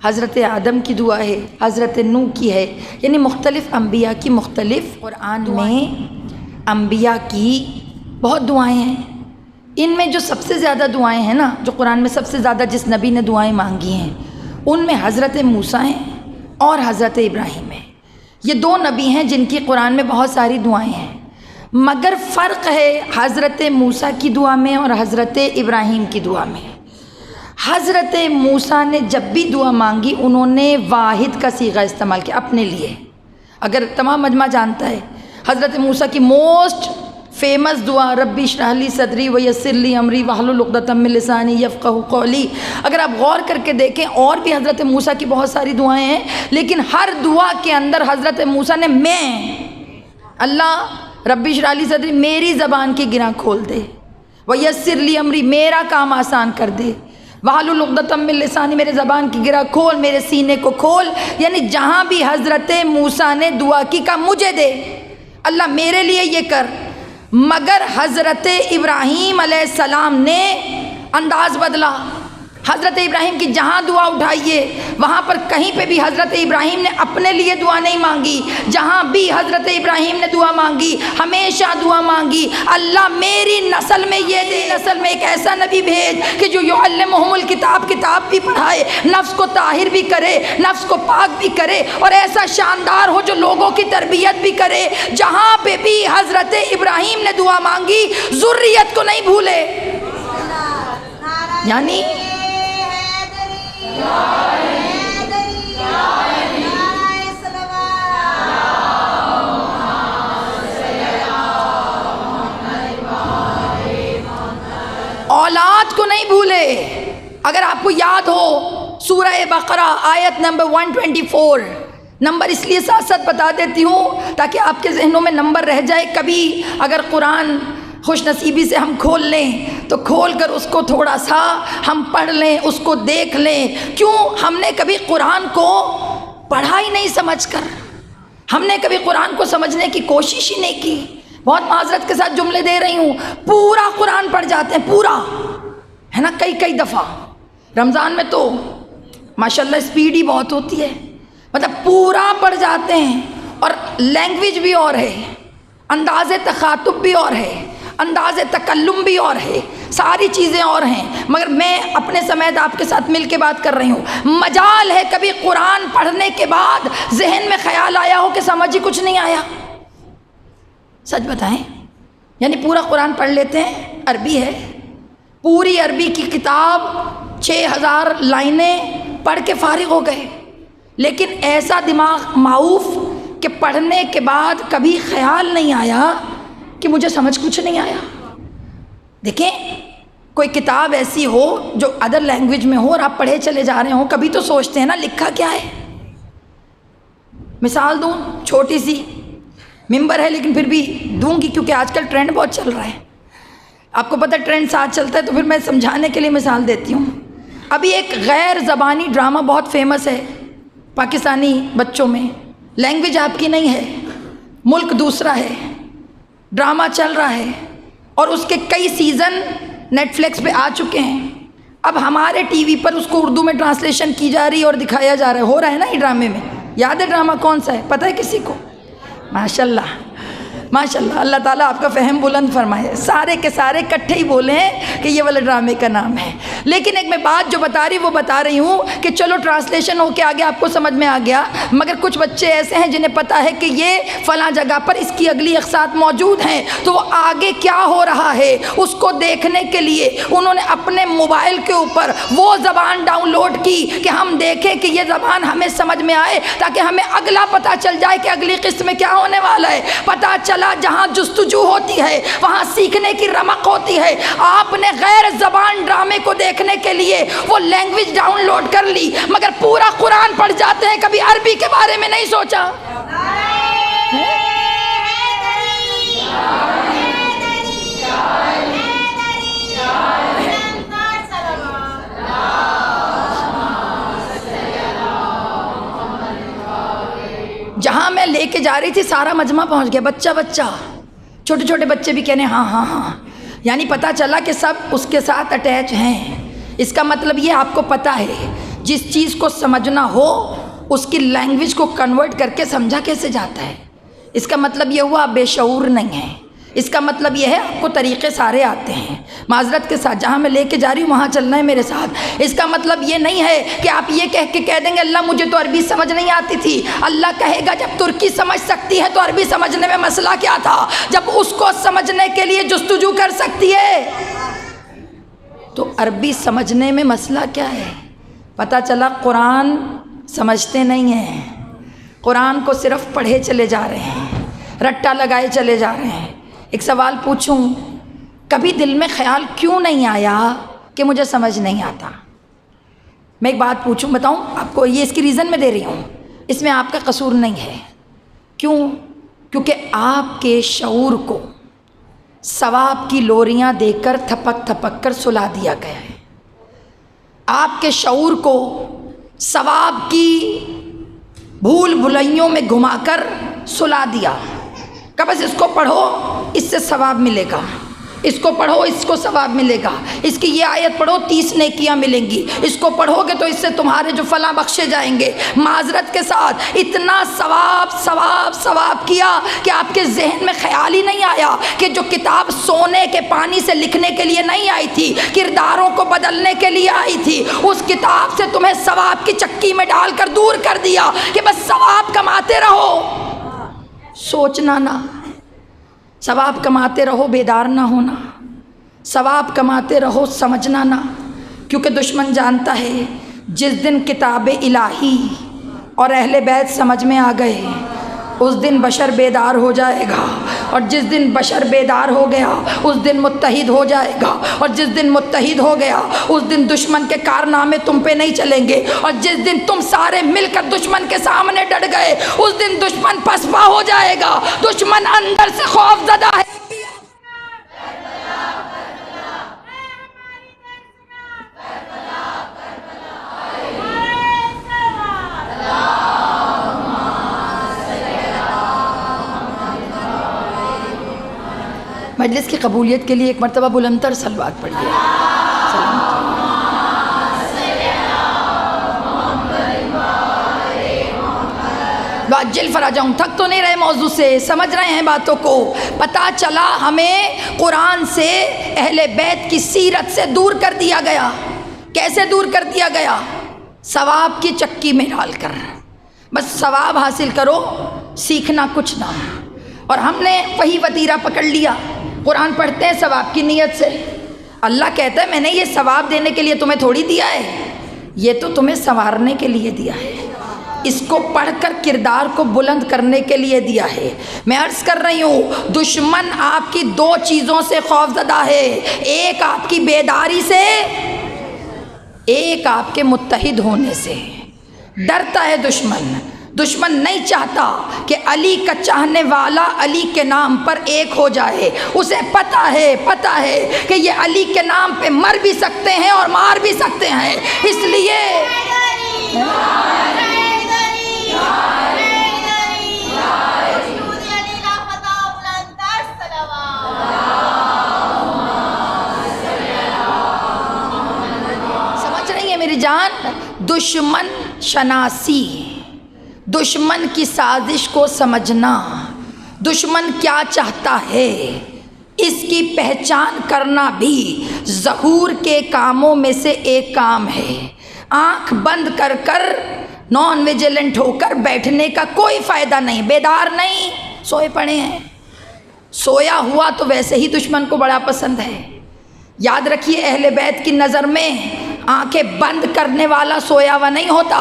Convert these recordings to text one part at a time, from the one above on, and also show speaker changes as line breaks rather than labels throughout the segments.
حضرت آدم کی دعا ہے، حضرت نوح کی ہے، یعنی مختلف انبیاء کی مختلف قرآن میں انبیاء کی بہت دعائیں ہیں۔ ان میں جو سب سے زیادہ دعائیں ہیں نا، جو قرآن میں سب سے زیادہ جس نبی نے دعائیں مانگی ہیں، ان میں حضرت موسیٰ ہیں اور حضرت ابراہیم ہیں۔ یہ دو نبی ہیں جن کی قرآن میں بہت ساری دعائیں ہیں، مگر فرق ہے حضرت موسیٰ کی دعا میں اور حضرت ابراہیم کی دعا میں۔ حضرت موسیٰ نے جب بھی دعا مانگی انہوں نے واحد کا صیغہ استعمال کیا اپنے لیے۔ اگر تمام مجمع جانتا ہے حضرت موسیٰ کی موسٹ فیمس دعا ربی اشرح لی صدری ویسر لی امری واحلل عقدۃ من لسانی یفقہوا قولی، اگر آپ غور کر کے دیکھیں اور بھی حضرت موسیٰ کی بہت ساری دعائیں ہیں، لیکن ہر دعا کے اندر حضرت موسیٰ نے اللہ ربی اشرح لی صدری میری زبان کی گرہ کھول دے، ویسر لی امری میرا کام آسان کر دے، واحلل عقدۃ من لسانی میرے زبان کی گرہ کھول، میرے سینے کو کھول، یعنی جہاں بھی حضرت موسیٰ نے دعا کی کہا مجھے دے اللہ، میرے لیے یہ کر۔ مگر حضرت ابراہیم علیہ السلام نے انداز بدلا۔ حضرت ابراہیم کی جہاں دعا اٹھائیے وہاں پر کہیں پہ بھی حضرت ابراہیم نے اپنے لیے دعا نہیں مانگی، جہاں بھی حضرت ابراہیم نے دعا مانگی ہمیشہ دعا مانگی اللہ میری نسل میں یہ دے، نسل میں ایک ایسا نبی بھیج کہ جو یعلمہم الکتاب، کتاب بھی پڑھائے، نفس کو طاہر بھی کرے، نفس کو پاک بھی کرے، اور ایسا شاندار ہو جو لوگوں کی تربیت بھی کرے۔ جہاں پہ بھی حضرت ابراہیم نے دعا مانگی ذریت کو نہیں بھولے، یعنی اولاد کو نہیں بھولے۔ اگر آپ کو یاد ہو سورہ بقرہ آیت نمبر 124، نمبر اس لیے ساتھ ساتھ بتا دیتی ہوں تاکہ آپ کے ذہنوں میں نمبر رہ جائے، کبھی اگر قرآن خوش نصیبی سے ہم کھول لیں تو کھول کر اس کو تھوڑا سا ہم پڑھ لیں، اس کو دیکھ لیں۔ کیوں؟ ہم نے کبھی قرآن کو پڑھا ہی نہیں سمجھ کر، ہم نے کبھی قرآن کو سمجھنے کی کوشش ہی نہیں کی۔ بہت معذرت کے ساتھ جملے دے رہی ہوں، پورا قرآن پڑھ جاتے ہیں، پورا ہے نا، کئی دفعہ۔ رمضان میں تو ماشاءاللہ سپیڈ ہی بہت ہوتی ہے، مطلب پورا پڑھ جاتے ہیں، اور لینگویج بھی اور ہے، انداز تخاطب بھی اور ہے، انداز تکلم بھی اور ہے، ساری چیزیں اور ہیں، مگر میں اپنے سمیت آپ کے ساتھ مل کے بات کر رہی ہوں۔ مجال ہے کبھی قرآن پڑھنے کے بعد ذہن میں خیال آیا ہو کہ سمجھ ہی کچھ نہیں آیا؟ سچ بتائیں، یعنی پورا قرآن پڑھ لیتے ہیں، عربی ہے، پوری عربی کی کتاب 6000 لائنیں پڑھ کے فارغ ہو گئے، لیکن ایسا دماغ معوف کہ پڑھنے کے بعد کبھی خیال نہیں آیا کہ مجھے سمجھ کچھ نہیں آیا۔ دیکھیں کوئی کتاب ایسی ہو جو ادر لینگویج میں ہو اور آپ پڑھے چلے جا رہے ہوں، کبھی تو سوچتے ہیں نا لکھا کیا ہے۔ مثال دوں چھوٹی سی، ممبر ہے لیکن پھر بھی دوں گی کیونکہ آج کل ٹرینڈ بہت چل رہا ہے، آپ کو پتہ ٹرینڈ ساتھ چلتا ہے تو پھر میں سمجھانے کے لیے مثال دیتی ہوں۔ ابھی ایک غیر زبانی ڈرامہ بہت فیمس ہے پاکستانی بچوں میں، لینگویج آپ کی نہیں ہے، ملک دوسرا ہے، ڈرامہ چل رہا ہے اور اس کے کئی سیزن نیٹ فلکس پہ آ چکے ہیں۔ اب ہمارے ٹی وی پر اس کو اردو میں ٹرانسلیشن کی جا رہی ہے اور دکھایا جا رہا ہے، ہو رہا ہے نا یہ ڈرامے میں۔ یاد ہے ڈرامہ کون سا ہے؟ پتہ ہے کسی کو؟ ماشاءاللہ ماشاءاللہ، اللہ تعالیٰ آپ کا فہم بلند فرمائے، سارے کے سارے کٹھے ہی بولے ہیں کہ یہ والا ڈرامے کا نام ہے۔ لیکن ایک میں بات جو بتا رہی وہ بتا رہی ہوں کہ چلو ٹرانسلیشن ہو کے آگے آپ کو سمجھ میں آ گیا، مگر کچھ بچے ایسے ہیں جنہیں پتہ ہے کہ یہ فلاں جگہ پر اس کی اگلی اقساط موجود ہیں، تو وہ آگے کیا ہو رہا ہے اس کو دیکھنے کے لیے انہوں نے اپنے موبائل کے اوپر وہ زبان ڈاؤن لوڈ کی کہ ہم دیکھیں کہ یہ زبان ہمیں سمجھ میں آئے، تاکہ ہمیں اگلا پتہ چل جائے کہ اگلی قسط میں کیا ہونے والا ہے۔ پتہ چلا جہاں جستجو ہوتی ہے وہاں سیکھنے کی رمق ہوتی ہے۔ آپ نے غیر زبان ڈرامے کو دیکھنے کے لیے وہ لینگویج ڈاؤن لوڈ کر لی، مگر پورا قرآن پڑھ جاتے ہیں، کبھی عربی کے بارے میں نہیں سوچا۔ جہاں میں لے کے جا رہی تھی سارا مجمع پہنچ گیا، بچہ چھوٹے چھوٹے بچے بھی کہنے ہاں ہاں ہاں، یعنی پتہ چلا کہ سب اس کے ساتھ اٹیچ ہیں۔ اس کا مطلب یہ آپ کو پتہ ہے جس چیز کو سمجھنا ہو اس کی لینگویج کو کنورٹ کر کے سمجھا کیسے جاتا ہے؟ اس کا مطلب یہ ہوا آپ بے شعور نہیں ہیں، اس کا مطلب یہ ہے آپ کو طریقے سارے آتے ہیں۔ معذرت کے ساتھ جہاں میں لے کے جا رہی ہوں وہاں چلنا ہے میرے ساتھ۔ اس کا مطلب یہ نہیں ہے کہ آپ یہ کہہ دیں گے اللہ مجھے تو عربی سمجھ نہیں آتی تھی۔ اللہ کہے گا جب ترکی سمجھ سکتی ہے تو عربی سمجھنے میں مسئلہ کیا تھا؟ جب اس کو سمجھنے کے لیے جستجو کر سکتی ہے تو عربی سمجھنے میں مسئلہ کیا ہے؟ پتہ چلا قرآن سمجھتے نہیں ہیں، قرآن کو صرف پڑھے چلے جا رہے ہیں، رٹا لگائے چلے جا رہے ہیں۔ ایک سوال پوچھوں، کبھی دل میں خیال کیوں نہیں آیا کہ مجھے سمجھ نہیں آتا؟ میں ایک بات پوچھوں، بتاؤں آپ کو، یہ اس کی ریزن میں دے رہی ہوں، اس میں آپ کا قصور نہیں ہے۔ کیوں؟ کیونکہ آپ کے شعور کو ثواب کی لوریاں دے کر تھپک تھپک کر سلا دیا گیا ہے۔ آپ کے شعور کو ثواب کی بھول بھلائیوں میں گھما کر سلا دیا کہ بس اس کو پڑھو اس سے ثواب ملے گا، اس کو پڑھو اس کو ثواب ملے گا، اس کی یہ آیت پڑھو 30 نیکیاں ملیں گی، اس کو پڑھو گے تو اس سے تمہارے جو فلاں بخشے جائیں گے۔ معذرت کے ساتھ اتنا ثواب ثواب ثواب کیا کہ آپ کے ذہن میں خیال ہی نہیں آیا کہ جو کتاب سونے کے پانی سے لکھنے کے لیے نہیں آئی تھی، کرداروں کو بدلنے کے لیے آئی تھی، اس کتاب سے تمہیں ثواب کی چکی میں ڈال کر دور کر دیا کہ بس ثواب کماتے رہو، سوچنا نہ، ثواب کماتے رہو بیدار نہ ہونا، ثواب کماتے رہو سمجھنا نہ۔ کیونکہ دشمن جانتا ہے جس دن کتاب الہی اور اہل بیت سمجھ میں آ گئے اس دن بشر بیدار ہو جائے گا، اور جس دن بشر بیدار ہو گیا اس دن متحد ہو جائے گا، اور جس دن متحد ہو گیا اس دن دشمن کے کارنامے تم پہ نہیں چلیں گے، اور جس دن تم سارے مل کر دشمن کے سامنے ڈٹ گئے اس دن دشمن پسپا ہو جائے گا، دشمن اندر سے خوف زدہ ہے۔ مجلس کی قبولیت کے لیے ایک مرتبہ بلندتر صلوات پڑھیے۔ واجل فراجہم، تھک تو نہیں رہے موضوع سے، سمجھ رہے ہیں باتوں کو؟ پتہ چلا ہمیں قرآن سے اہل بیت کی سیرت سے دور کر دیا گیا۔ کیسے دور کر دیا گیا؟ ثواب کی چکی میں ڈال کر، بس ثواب حاصل کرو، سیکھنا کچھ نہ۔ اور ہم نے وہی وتیرہ پکڑ لیا، قرآن پڑھتے ہیں ثواب کی نیت سے۔ اللہ کہتا ہے میں نے یہ ثواب دینے کے لیے تمہیں تھوڑی دیا ہے، یہ تو تمہیں سنوارنے کے لیے دیا ہے، اس کو پڑھ کر کردار کو بلند کرنے کے لیے دیا ہے۔ میں عرض کر رہی ہوں دشمن آپ کی دو چیزوں سے خوف زدہ ہے، ایک آپ کی بیداری سے، ایک آپ کے متحد ہونے سے ڈرتا ہے دشمن۔ دشمن نہیں چاہتا کہ علی کا چاہنے والا علی کے نام پر ایک ہو جائے، اسے پتہ ہے کہ یہ علی کے نام پہ مر بھی سکتے ہیں اور مار بھی سکتے ہیں، اس لیے سمجھ رہی ہے میری جان؟ دشمن شناسی، دشمن کی سازش کو سمجھنا، دشمن کیا چاہتا ہے اس کی پہچان کرنا بھی ظہور کے کاموں میں سے ایک کام ہے۔ آنکھ بند کر کر نان ویجیلنٹ ہو کر بیٹھنے کا کوئی فائدہ نہیں، بیدار نہیں، سوئے پڑے ہیں۔ سویا ہوا تو ویسے ہی دشمن کو بڑا پسند ہے۔ یاد رکھیے اہل بیت کی نظر میں آنکھیں بند کرنے والا سویا ہوا نہیں ہوتا،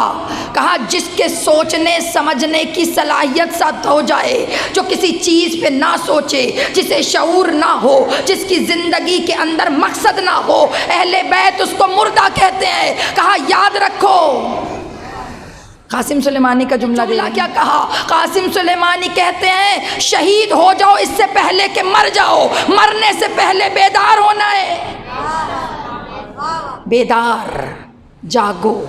کہا جس کے سوچنے سمجھنے کی صلاحیت ساتھ ہو جائے، جو کسی چیز پہ نہ سوچے، جسے شعور نہ ہو، جس کی زندگی کے اندر مقصد نہ ہو، اہل بیت اس کو مردہ کہتے ہیں۔ کہا یاد رکھو، قاسم سلیمانی کا جملہ کیا کہا؟ قاسم سلیمانی کہتے ہیں شہید ہو جاؤ اس سے پہلے کہ مر جاؤ، مرنے سے پہلے بیدار ہونا ہے۔ بیدار جاگو،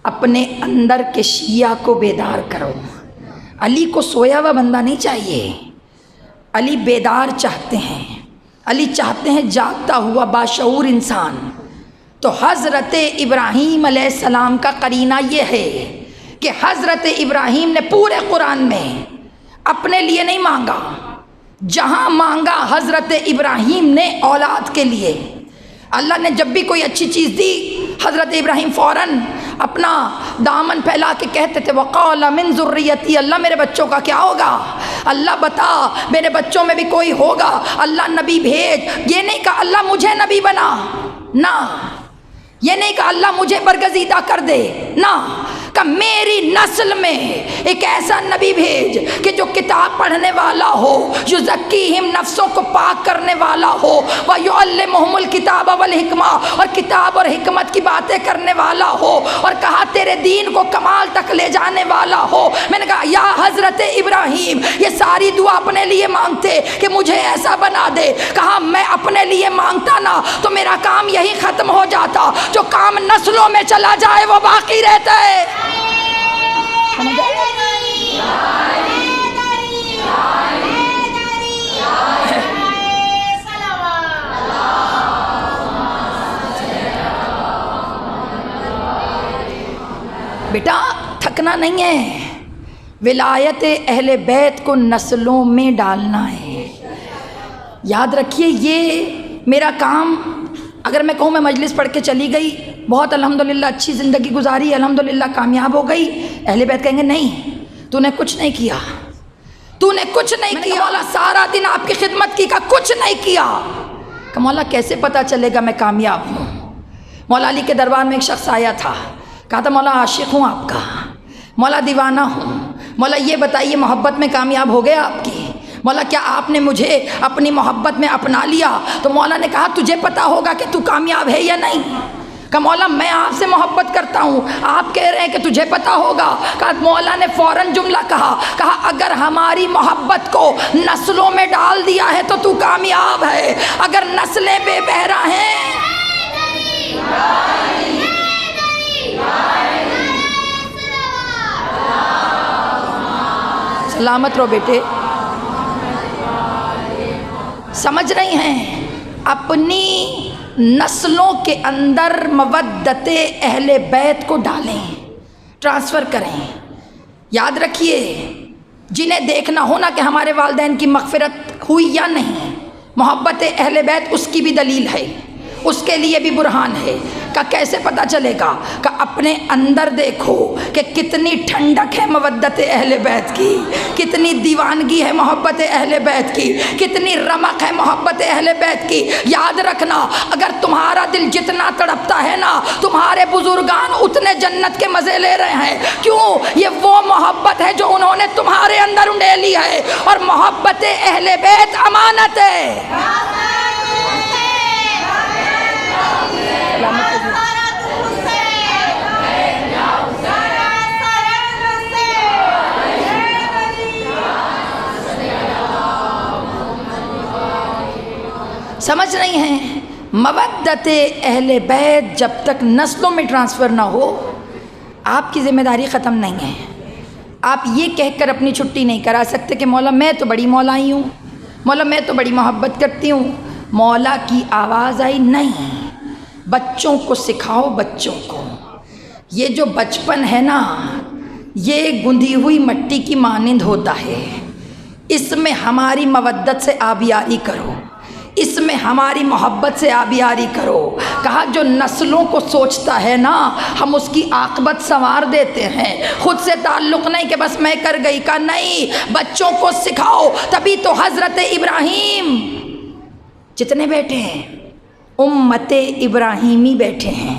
اپنے اندر کے شیعہ کو بیدار کرو۔ علی کو سویا ہوا بندہ نہیں چاہیے، علی بیدار چاہتے ہیں، علی چاہتے ہیں جاگتا ہوا باشعور انسان۔ تو حضرت ابراہیم علیہ السلام کا قرینہ یہ ہے کہ حضرت ابراہیم نے پورے قرآن میں اپنے لیے نہیں مانگا، جہاں مانگا حضرت ابراہیم نے اولاد کے لیے۔ اللہ نے جب بھی کوئی اچھی چیز دی، حضرت ابراہیم فوراً اپنا دامن پھیلا کے کہتے تھے وَقَالَ مِن ذُرِّيَّتِي، اللہ میرے بچوں کا کیا ہوگا، اللہ بتا میرے بچوں میں بھی کوئی ہوگا، اللہ نبی بھیج۔ یہ نہیں کہا اللہ مجھے نبی بنا، نہ یہ نہیں کہا اللہ مجھے برگزیدہ کر دے، نہ کہ میری نسل میں ایک ایسا نبی بھیج کہ جو کتاب پڑھنے والا ہو، یزکیہم نفسوں کو پاک کرنے والا ہو، ویعلمہم الکتاب والحکمہ اور کتاب اور حکمت کی باتیں کرنے والا ہو، اور کہا تیرے دین کو کمال تک لے جانے والا ہو۔ میں نے کہا یا حضرت ابراہیم یہ ساری دعا اپنے لیے مانگتے کہ مجھے ایسا بنا دے، کہا میں اپنے لیے مانگتا نا تو میرا کام یہی ختم ہو جاتا، جو کام نسلوں میں چلا جائے وہ باقی رہتا ہے۔ بیٹا تھکنا نہیں ہے، ولایت اہل بیت کو نسلوں میں ڈالنا ہے۔ یاد رکھیے یہ میرا کام، اگر میں کہوں میں مجلس پڑھ کے چلی گئی، بہت الحمدللہ اچھی زندگی گزاری، الحمدللہ کامیاب ہو گئی، اہل بیت کہیں گے نہیں تو نے کچھ نہیں کیا، تو نے کچھ نہیں کیا، مولا سارا دن آپ کی خدمت کی، کا کچھ نہیں کیا۔ کہ مولا کیسے پتہ چلے گا میں کامیاب ہوں؟ مولا علی کے دربار میں ایک شخص آیا تھا، کہا تھا مولا عاشق ہوں آپ کا، مولا دیوانہ ہوں، مولا یہ بتائیے محبت میں کامیاب ہو گیا آپ کی؟ مولا کیا آپ نے مجھے اپنی محبت میں اپنا لیا؟ تو مولا نے کہا تجھے پتا ہوگا کہ تو کامیاب ہے یا نہیں؟ کہ مولا میں آپ سے محبت کرتا ہوں، آپ کہہ رہے ہیں کہ تجھے پتا ہوگا۔ کہا مولا نے فوراً جملہ کہا اگر ہماری محبت کو نسلوں میں ڈال دیا ہے تو تو کامیاب ہے، اگر نسلیں بے بہرا ہیں۔ سلامت رہو بیٹے، سمجھ رہی ہیں؟ اپنی نسلوں کے اندر مودت اہل بیت کو ڈالیں، ٹرانسفر کریں۔ یاد رکھیے جنہیں دیکھنا ہونا کہ ہمارے والدین کی مغفرت ہوئی یا نہیں، محبت اہل بیت اس کی بھی دلیل ہے، اس کے لیے بھی برہان ہے۔ کہ کیسے پتہ چلے گا؟ کہ اپنے اندر دیکھو کہ کتنی ٹھنڈک ہے مودت اہل بیت کی، کتنی دیوانگی ہے محبت اہل بیت کی، کتنی رمق ہے محبت اہل بیت کی۔ یاد رکھنا اگر تمہارا دل جتنا تڑپتا ہے نا، تمہارے بزرگان اتنے جنت کے مزے لے رہے ہیں۔ کیوں؟ یہ وہ محبت ہے جو انہوں نے تمہارے اندر انڈیلی ہے، اور محبت اہل بیت امانت ہے۔ سمجھ رہی ہیں؟ مودت اہل بیت جب تک نسلوں میں ٹرانسفر نہ ہو، آپ کی ذمہ داری ختم نہیں ہے۔ آپ یہ کہہ کر اپنی چھٹی نہیں کرا سکتے کہ مولا میں تو بڑی مولائی ہوں، مولا میں تو بڑی محبت کرتی ہوں۔ مولا کی آواز آئی نہیں، بچوں کو سکھاؤ، بچوں کو۔ یہ جو بچپن ہے نا، یہ گندھی ہوئی مٹی کی مانند ہوتا ہے، اس میں ہماری مودت سے آبیاری کرو، اس میں ہماری محبت سے آبیاری کرو۔ کہا جو نسلوں کو سوچتا ہے نا، ہم اس کی عاقبت سنوار دیتے ہیں۔ خود سے تعلق نہیں کہ بس میں کر گئی، کا نہیں، بچوں کو سکھاؤ۔ تبھی تو حضرت ابراہیم جتنے بیٹھے ہیں امت ابراہیمی بیٹھے ہیں،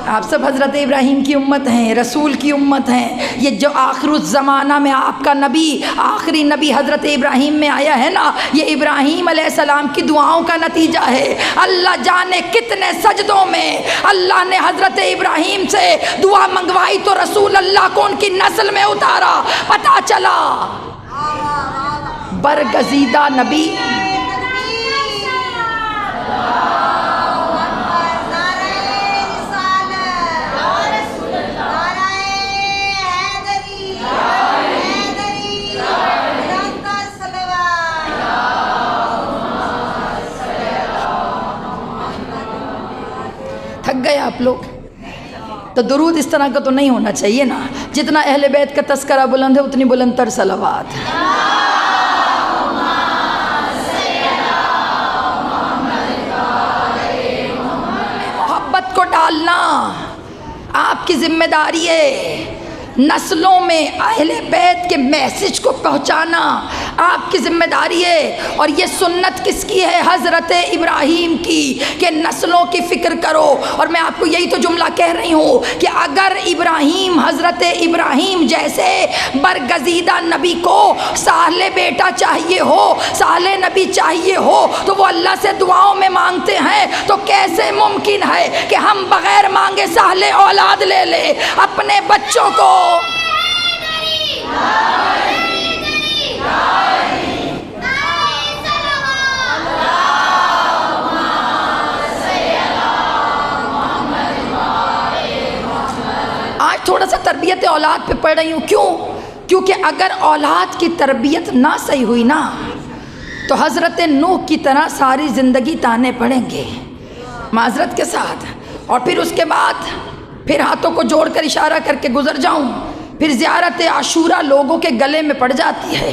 آپ سب حضرت ابراہیم کی امت ہیں، رسول کی امت ہیں۔ یہ جو آخر الزمانہ میں آپ کا نبی، آخری نبی حضرت ابراہیم میں آیا ہے نا، یہ ابراہیم علیہ السلام کی دعاؤں کا نتیجہ ہے۔ اللہ جانے کتنے سجدوں میں اللہ نے حضرت ابراہیم سے دعا منگوائی تو رسول اللہ کو ان کی نسل میں اتارا۔ پتہ چلا برگزیدہ نبی آپ لوگ؟ تو درود اس طرح کا تو نہیں ہونا چاہیے نا، جتنا اہل بیت کا تذکرہ بلند ہے اتنی بلند تر صلوات۔ محبت کو ڈالنا آپ کی ذمہ داری ہے، نسلوں میں اہل بیت کے میسج کو پہنچانا آپ کی ذمہ داری ہے۔ اور یہ سنت کس کی ہے؟ حضرت ابراہیم کی، کہ نسلوں کی فکر کرو۔ اور میں آپ کو یہی تو جملہ کہہ رہی ہوں کہ اگر ابراہیم، حضرت ابراہیم جیسے برگزیدہ نبی کو صالح بیٹا چاہیے ہو، صالح نبی چاہیے ہو، تو وہ اللہ سے دعاؤں میں مانگتے ہیں، تو کیسے ممکن ہے کہ ہم بغیر مانگے صالح اولاد لے لیں اپنے بچوں کو؟ آج تھوڑا سا تربیت اولاد پہ پڑھ رہی ہوں، کیونکہ اگر اولاد کی تربیت نہ صحیح ہوئی نا تو حضرت نوح کی طرح ساری زندگی تانے پڑیں گے معذرت کے ساتھ۔ اور پھر اس کے بعد پھر ہاتھوں کو جوڑ کر اشارہ کر کے گزر جاؤں، پھر زیارت عاشورہ لوگوں کے گلے میں پڑ جاتی ہے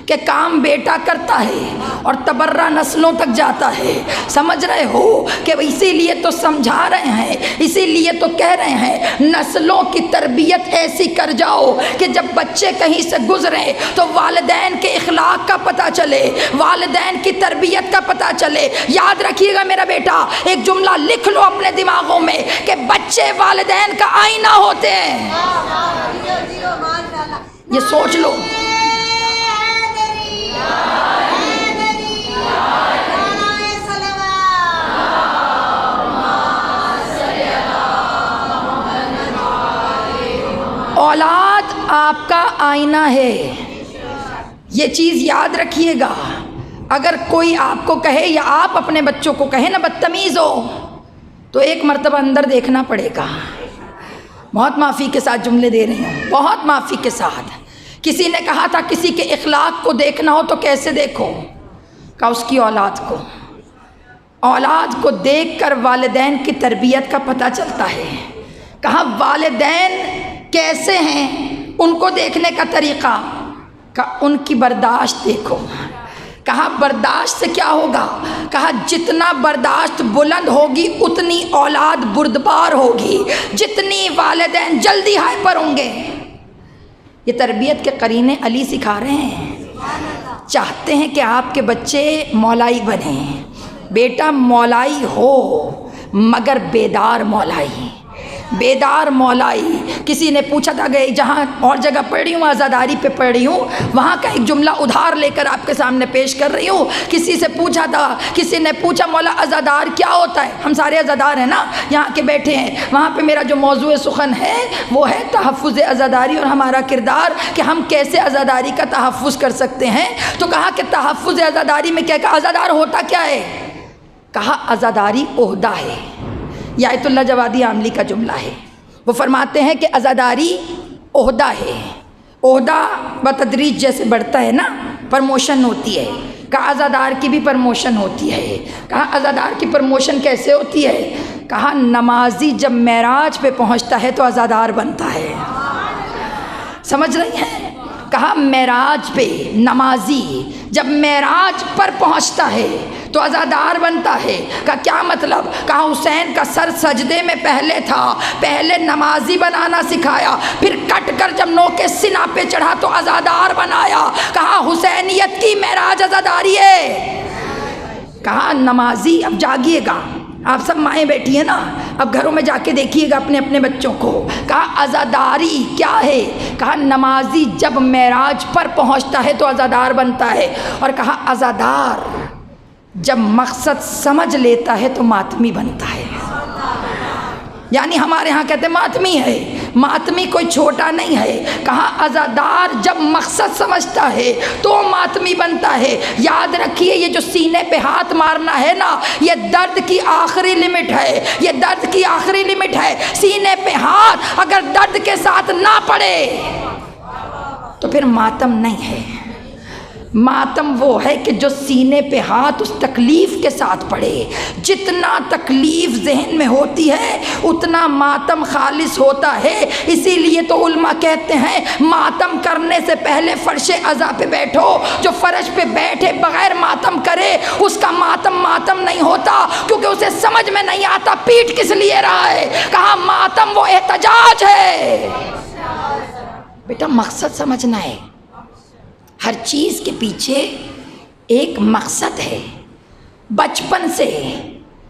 کہ کام بیٹا کرتا ہے اور تبرہ نسلوں تک جاتا ہے۔ سمجھ رہے ہو کہ اسی لیے تو سمجھا رہے ہیں، اسی لیے تو کہہ رہے ہیں نسلوں کی تربیت ایسی کر جاؤ کہ جب بچے کہیں سے گزریں تو والدین کے اخلاق کا پتہ چلے، والدین کی تربیت کا پتہ چلے۔ یاد رکھیے گا میرا بیٹا، ایک جملہ لکھ لو اپنے دماغوں میں کہ بچے والدین کا آئینہ ہوتے ہیں۔ یہ سوچ لو۔ اولاد آپ کا آئینہ ہے، یہ چیز یاد رکھیے گا۔ اگر کوئی آپ کو کہے یا آپ اپنے بچوں کو کہیں نا بدتمیز ہو، تو ایک مرتبہ اندر دیکھنا پڑے گا۔ بہت معافی کے ساتھ جملے دے رہی ہوں، بہت معافی کے ساتھ۔ کسی نے کہا تھا کسی کے اخلاق کو دیکھنا ہو تو کیسے دیکھو؟ کہا اس کی اولاد کو۔ اولاد کو دیکھ کر والدین کی تربیت کا پتہ چلتا ہے۔ کہا والدین کیسے ہیں ان کو دیکھنے کا طریقہ، کہا ان کی برداشت دیکھو۔ کہا برداشت سے کیا ہوگا؟ کہا جتنا برداشت بلند ہوگی اتنی اولاد بردبار ہوگی، جتنی والدین جلدی ہائپر ہوں گے۔ یہ تربیت کے قرینے علی سکھا رہے ہیں، چاہتے ہیں کہ آپ کے بچے مولائی بنیں۔ بیٹا مولائی ہو مگر بیدار مولائی، بیدار مولائی۔ کسی نے پوچھا تھا کہ جہاں اور جگہ پڑھ رہی ہوں آزاداری پہ پڑھ رہی ہوں، وہاں کا ایک جملہ ادھار لے کر آپ کے سامنے پیش کر رہی ہوں۔ کسی سے پوچھا تھا، کسی نے پوچھا مولا عزادار کیا ہوتا ہے؟ ہم سارے عزادار ہیں نا یہاں کے بیٹھے ہیں، وہاں پہ میرا جو موضوع سخن ہے وہ ہے تحفظ عزاداری اور ہمارا کردار، کہ ہم کیسے عزاداری کا تحفظ کر سکتے ہیں۔ تو کہا کہ تحفظ عزاداری میں کیا؟ کہا عزادار ہوتا کیا ہے؟ کہا عزاداری عہدہ ہے۔ یہ آیت اللہ جوادی عاملی کا جملہ ہے۔ وہ فرماتے ہیں کہ عزاداری عہدہ ہے، عہدہ بتدریج جیسے بڑھتا ہے نا، پرموشن ہوتی ہے۔ کہا عزادار کی بھی پرموشن ہوتی ہے۔ کہا عزادار کی پرموشن کیسے ہوتی ہے؟ کہا نمازی جب معراج پہ پہنچتا ہے تو عزادار بنتا ہے۔ سمجھ رہی ہیں؟ کہا معراج پہ نمازی جب معراج پر پہنچتا ہے تو عزادار بنتا ہے۔ کہا کیا مطلب؟ کہا حسین کا سر سجدے میں پہلے تھا، پہلے نمازی بنانا سکھایا، پھر کٹ کر جب نوکے سینہ پہ چڑھا تو عزادار بنایا۔ کہا حسینیت کی معراج عزاداری ہے۔ کہا نمازی، اب جاگیے گا، آپ سب مائیں بیٹھی ہیں نا، اب گھروں میں جا کے دیکھیے گا اپنے اپنے بچوں کو۔ کہا عزاداری کیا ہے؟ کہا نمازی جب معراج پر پہنچتا ہے تو عزادار بنتا ہے۔ اور کہا عزادار جب مقصد سمجھ لیتا ہے تو ماتمی بنتا ہے۔ یعنی ہمارے ہاں کہتے ہیں ماتمی ہے، ماتمی کوئی چھوٹا نہیں ہے۔ کہا عزادار جب مقصد سمجھتا ہے تو ماتمی بنتا ہے۔ یاد رکھیے یہ جو سینے پہ ہاتھ مارنا ہے نا، یہ درد کی آخری لمٹ ہے، یہ درد کی آخری لمٹ ہے۔ سینے پہ ہاتھ اگر درد کے ساتھ نہ پڑے تو پھر ماتم نہیں ہے۔ ماتم وہ ہے کہ جو سینے پہ ہاتھ اس تکلیف کے ساتھ پڑے. جتنا تکلیف ذہن میں ہوتی ہے اتنا ماتم خالص ہوتا ہے. اسی لیے تو علماء کہتے ہیں ماتم کرنے سے پہلے فرش عزا پہ بیٹھو. جو فرش پہ بیٹھے بغیر ماتم کرے اس کا ماتم ماتم نہیں ہوتا، کیونکہ اسے سمجھ میں نہیں آتا پیٹ کس لیے رہا ہے. کہا ماتم وہ احتجاج ہے. بیٹا مقصد سمجھنا ہے، ہر چیز کے پیچھے ایک مقصد ہے. بچپن سے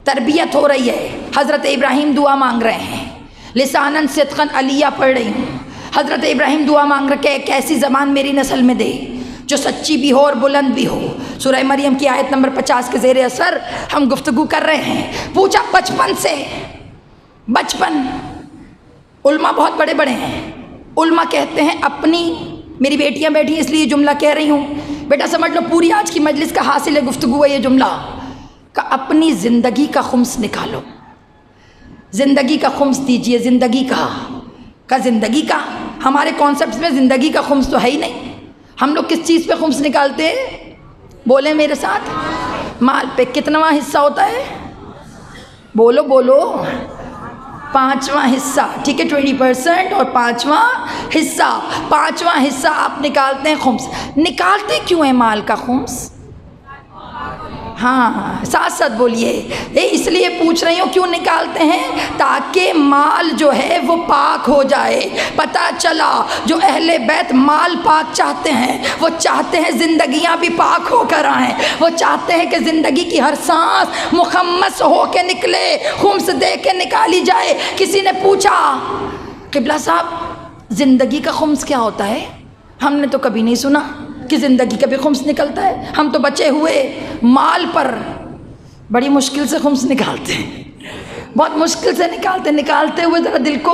تربیت ہو رہی ہے. حضرت ابراہیم دعا مانگ رہے ہیں، لسانن صدقن علیہ پڑھ رہی ہوں. حضرت ابراہیم دعا مانگ رہے کہ ایک ایسی زبان میری نسل میں دے جو سچی بھی ہو اور بلند بھی ہو. سورہ مریم کی آیت نمبر 50 کے زیر اثر ہم گفتگو کر رہے ہیں. پوچھا بچپن سے، بچپن. علماء بہت بڑے بڑے ہیں. علماء کہتے ہیں اپنی، میری بیٹیاں بیٹھی ہیں اس لیے یہ جملہ کہہ رہی ہوں، بیٹا سمجھ لو پوری آج کی مجلس کا حاصل ہے گفتگو ہے یہ جملہ، کہ اپنی زندگی کا خمس نکالو. زندگی کا خمس دیجئے. زندگی کا زندگی کا ہمارے کانسیپٹس میں زندگی کا خمس تو ہے ہی نہیں. ہم لوگ کس چیز پہ خمس نکالتے ہیں؟ بولیں میرے ساتھ. مال پہ. کتنواں حصہ ہوتا ہے؟ بولو بولو. 5واں حصہ. ٹھیک ہے 20% اور 5واں حصہ. 5واں حصہ آپ نکالتے ہیں خمس. نکالتے کیوں ہیں مال کا خمس؟ ہاں ساتھ ساتھ بولیے. اس لیے پوچھ رہی ہوں کیوں نکالتے ہیں؟ تاکہ مال جو ہے وہ پاک ہو جائے. پتہ چلا جو اہل بیت مال پاک چاہتے ہیں وہ چاہتے ہیں زندگیاں بھی پاک ہو کر آئیں. وہ چاہتے ہیں کہ زندگی کی ہر سانس مخمس ہو کے نکلے، خمس دے کے نکالی جائے. کسی نے پوچھا قبلہ صاحب زندگی کا خمس کیا ہوتا ہے؟ ہم نے تو کبھی نہیں سنا کہ زندگی کا بھی خمس نکلتا ہے. ہم تو بچے ہوئے مال پر بڑی مشکل سے خمس نکالتے ہیں، بہت مشکل سے نکالتے ہوئے ذرا دل کو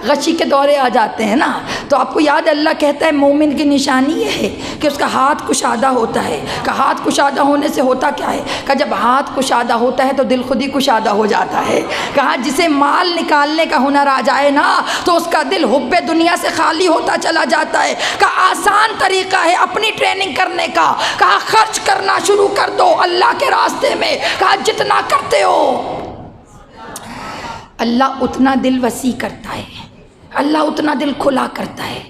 غشی کے دورے آ جاتے ہیں نا. تو آپ کو یاد ہے اللہ کہتا ہے مومن کی نشانی یہ ہے کہ اس کا ہاتھ کشادہ ہوتا ہے. کہ ہاتھ کشادہ ہونے سے ہوتا کیا ہے؟ کہ جب ہاتھ کشادہ ہوتا ہے تو دل خود ہی کشادہ ہو جاتا ہے. کہا جسے مال نکالنے کا ہنر آ جائے نا تو اس کا دل حب دنیا سے خالی ہوتا چلا جاتا ہے. کہا آسان طریقہ ہے اپنی ٹریننگ کرنے کا. کہا خرچ کرنا شروع کر دو اللہ کے راستے میں. کہا جتنا کرتے ہو اللہ اتنا دل وسیع کرتا ہے، اللہ اتنا دل کھلا کرتا ہے.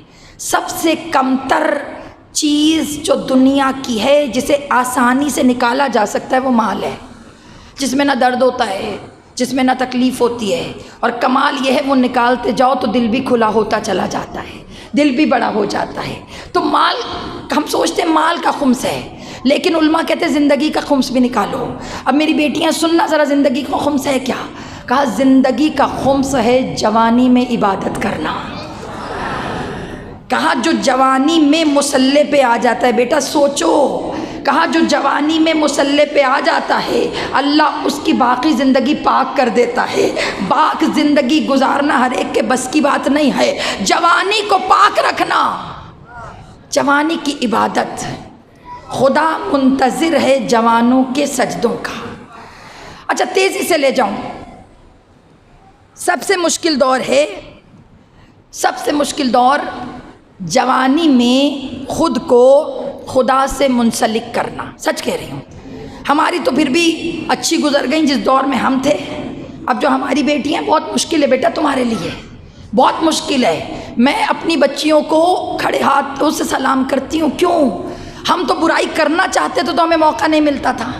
سب سے کمتر چیز جو دنیا کی ہے جسے آسانی سے نکالا جا سکتا ہے وہ مال ہے، جس میں نہ درد ہوتا ہے، جس میں نہ تکلیف ہوتی ہے. اور کمال یہ ہے وہ نکالتے جاؤ تو دل بھی کھلا ہوتا چلا جاتا ہے، دل بھی بڑا ہو جاتا ہے. تو مال ہم سوچتے ہیں مال کا خمس ہے، لیکن علماء کہتے ہیں زندگی کا خمس بھی نکالو. اب میری بیٹیاں سننا ذرا زندگی کا خمس ہے کیا. کہا زندگی کا خمس ہے جوانی میں عبادت کرنا. کہا جو جوانی میں مصلی پہ آ جاتا ہے، بیٹا سوچو، کہا جو جوانی میں مصلی پہ آ جاتا ہے اللہ اس کی باقی زندگی پاک کر دیتا ہے. پاک زندگی گزارنا ہر ایک کے بس کی بات نہیں ہے. جوانی کو پاک رکھنا، جوانی کی عبادت. خدا منتظر ہے جوانوں کے سجدوں کا. اچھا تیزی سے لے جاؤں. سب سے مشکل دور ہے، سب سے مشکل دور جوانی میں خود کو خدا سے منسلک کرنا. سچ کہہ رہی ہوں. ہماری تو پھر بھی اچھی گزر گئیں جس دور میں ہم تھے. اب جو ہماری بیٹی ہیں بہت مشکل ہے بیٹا تمہارے لیے، بہت مشکل ہے. میں اپنی بچیوں کو کھڑے ہاتھوں سے سلام کرتی ہوں. کیوں؟ ہم تو برائی کرنا چاہتے تو ہمیں موقع نہیں ملتا تھا.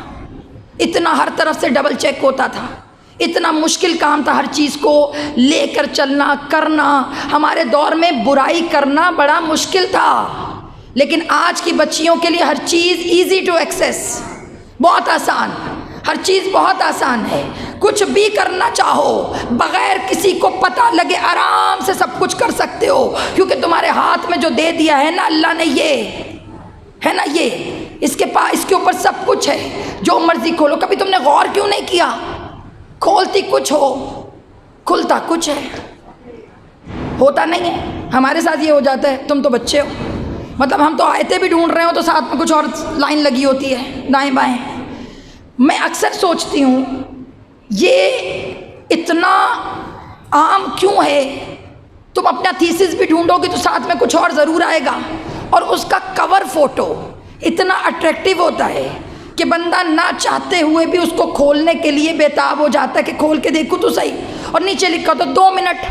اتنا ہر طرف سے ڈبل چیک ہوتا تھا، اتنا مشکل کام تھا ہر چیز کو لے کر چلنا کرنا. ہمارے دور میں برائی کرنا بڑا مشکل تھا، لیکن آج کی بچیوں کے لیے ہر چیز ایزی ٹو ایکسیس، بہت آسان. ہر چیز بہت آسان ہے. کچھ بھی کرنا چاہو بغیر کسی کو پتہ لگے آرام سے سب کچھ کر سکتے ہو، کیونکہ تمہارے ہاتھ میں جو دے دیا ہے نا اللہ نے، یہ ہے نا، یہ اس کے پاس، اس کے اوپر سب کچھ ہے. جو مرضی کھولو. کبھی تم نے غور کیوں نہیں کیا؟ کھولتی کچھ ہو کھلتا کچھ ہے. ہوتا نہیں ہے. ہمارے ساتھ یہ ہو جاتا ہے. تم تو بچے ہو، مطلب ہم تو آیتیں بھی ڈھونڈ رہے ہو تو ساتھ میں کچھ اور لائن لگی ہوتی ہے دائیں بائیں. میں اکثر سوچتی ہوں یہ اتنا عام کیوں ہے. تم اپنا تھیسس بھی ڈھونڈو گے تو ساتھ میں کچھ اور ضرور آئے گا، اور اس کا کور فوٹو اتنا اٹریکٹیو ہوتا ہے کہ بندہ نہ چاہتے ہوئے بھی اس کو کھولنے کے لیے بےتاب ہو جاتا ہے کہ کھول کے دیکھو تو صحیح، اور نیچے لکھا تو 2 منٹ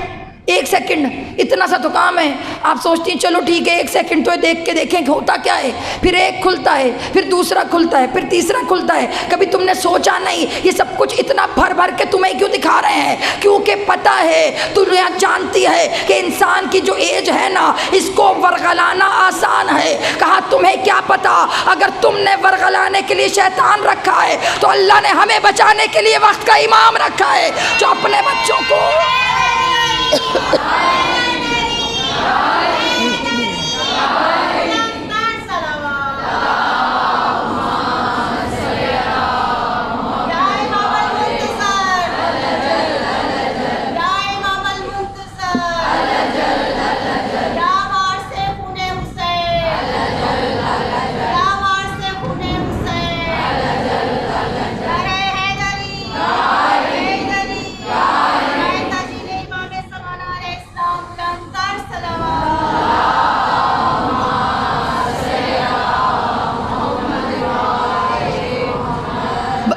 1 سیکنڈ، اتنا سا تو کام ہے۔ آپ سوچتی ہیں چلو ٹھیک ہے 1 سیکنڈ تو دیکھ کے دیکھیں کہ ہوتا کیا ہے، پھر ایک کھلتا ہے، پھر دوسرا کھلتا ہے، پھر تیسرا کھلتا ہے۔ کبھی تم نے سوچا نہیں یہ سب کچھ اتنا بھر بھر کے تمہیں کیوں دکھا رہے ہیں؟ کیونکہ پتہ ہے، دنیا جانتی ہے کہ انسان کی جو ایج ہے نا، اس کو ورغلانا آسان ہے۔ کہا تمہیں کیا پتا، اگر تم نے ورغلانے کے لیے شیطان رکھا ہے تو اللہ نے ہمیں بچانے کے لیے وقت کا امام رکھا ہے، جو اپنے بچوں کو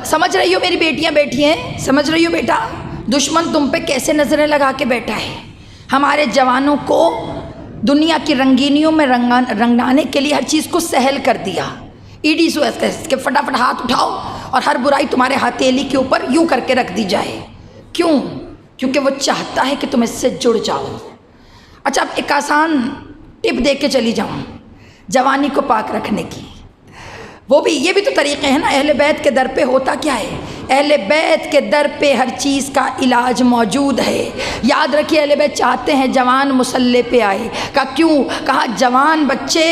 سمجھ رہی ہو میری بیٹیاں بیٹھی ہیں، سمجھ رہی ہو بیٹا دشمن تم پہ کیسے نظریں لگا کے بیٹھا ہے؟ ہمارے جوانوں کو دنیا کی رنگینیوں میں رنگانے کے لیے ہر چیز کو سہل کر دیا۔ ایڈی سو ایس کے فٹافٹ ہاتھ اٹھاؤ اور ہر برائی تمہارے ہتھیلی کے اوپر یوں کر کے رکھ دی جائے۔ کیوں؟ کیونکہ وہ چاہتا ہے کہ تم اس سے جڑ جاؤ۔ اچھا اب ایک آسان ٹپ دے کے چلی جاؤں جوانی کو پاک رکھنے کی، وہ بھی یہ بھی تو طریقے ہیں نا۔ اہل بیت کے در پہ ہوتا کیا ہے؟ اہل بیت کے در پہ ہر چیز کا علاج موجود ہے۔ یاد رکھیے اہل بیت چاہتے ہیں جوان مصلی پہ آئے۔ کہا کیوں؟ کہا جوان بچے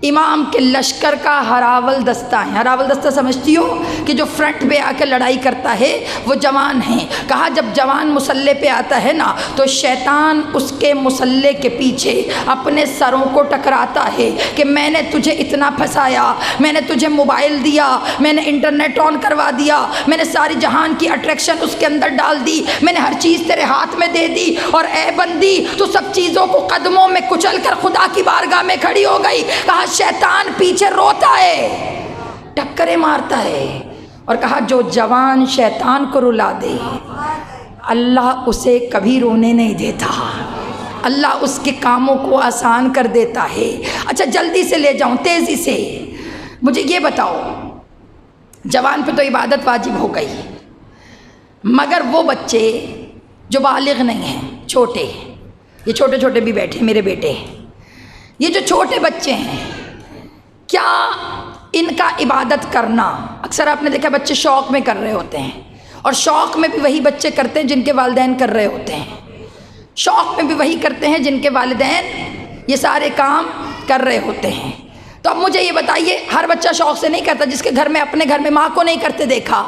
امام کے لشکر کا ہراول دستہ ہیں۔ ہراول دستہ سمجھتی ہو کہ جو فرنٹ پہ آ کے لڑائی کرتا ہے وہ جوان ہیں۔ کہا جب جوان مصلی پہ آتا ہے نا تو شیطان اس کے مصلی کے پیچھے اپنے سروں کو ٹکراتا ہے کہ میں نے تجھے اتنا پھنسایا، میں نے تجھے موبائل دیا، میں نے انٹرنیٹ آن کروا دیا، میں نے ساری جہان کی اٹریکشن اس کے اندر ڈال دی، میں نے ہر چیز تیرے ہاتھ میں دے دی، اور اے بندی تو سب چیزوں کو قدموں میں کچل کر خدا کی بارگاہ میں کھڑی ہو گئی۔ کہا شیطان پیچھے روتا ہے، ٹکریں مارتا ہے، اور کہا جو جوان شیطان کو رلا دے اللہ اسے کبھی رونے نہیں دیتا، اللہ اس کے کاموں کو آسان کر دیتا ہے۔ اچھا جلدی سے لے جاؤں تیزی سے، مجھے یہ بتاؤ جوان پہ تو عبادت واجب ہو گئی، مگر وہ بچے جو بالغ نہیں ہیں، چھوٹے، یہ چھوٹے چھوٹے بھی بیٹھے میرے بیٹے، یہ جو چھوٹے بچے ہیں، کیا ان کا عبادت کرنا، اکثر آپ نے دیکھا بچے شوق میں کر رہے ہوتے ہیں، اور شوق میں بھی وہی بچے کرتے ہیں جن کے والدین کر رہے ہوتے ہیں، شوق میں بھی وہی کرتے ہیں جن کے والدین یہ سارے کام کر رہے ہوتے ہیں۔ تو اب مجھے یہ بتائیے ہر بچہ شوق سے نہیں کرتا، جس کے گھر میں اپنے گھر میں ماں کو نہیں کرتے دیکھا